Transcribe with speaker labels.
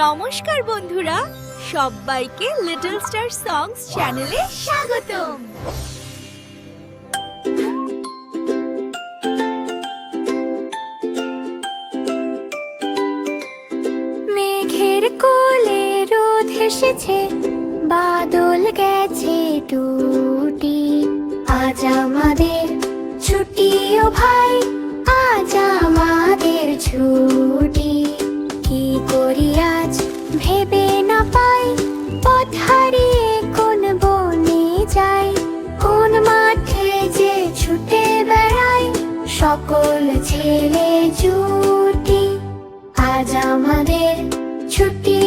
Speaker 1: নমস্কার বন্ধুরা, সবাইকে লিটল স্টার সংস চ্যানেলে স্বাগতম।
Speaker 2: মেঘের কোলে রোদ এসেছে, বাদল গেছে টুটি। আজ আমাদের ছুটি ও ভাই, আজ আমাদের ছুটি। কি করি আজ ভেবে না পাই, পথ হারিয়ে কোন বনে যাই, কোন মাঠে যে ছুটে বেড়াই, সকল ছেলে জুটি। আজ আমাদের ছুটি